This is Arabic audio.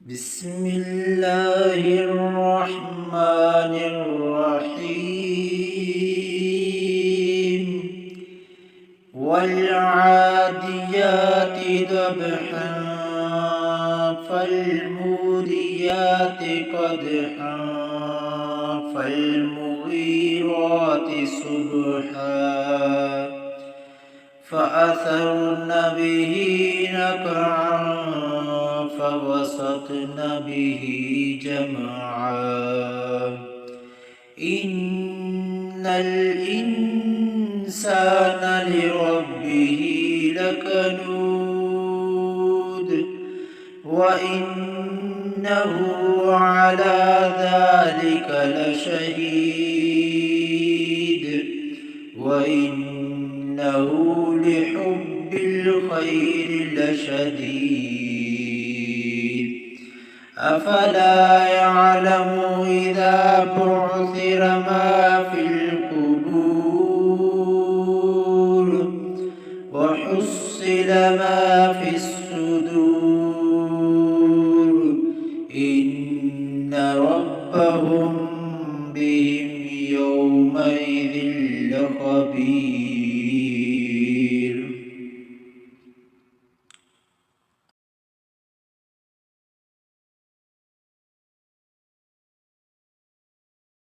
بسم الله الرحمن الرحيم والعاديات ضبحا فالموريات قدحا فالمغيرات صبحا فأثرن به نقعا فوسطن به جمعا إن الإنسان لربه لكنود وإنه على ذلك لشهيد وإنه لحب الخير لشديد أفلا يعلم إذا بعثر ما في القبور وحصل ما في الصدور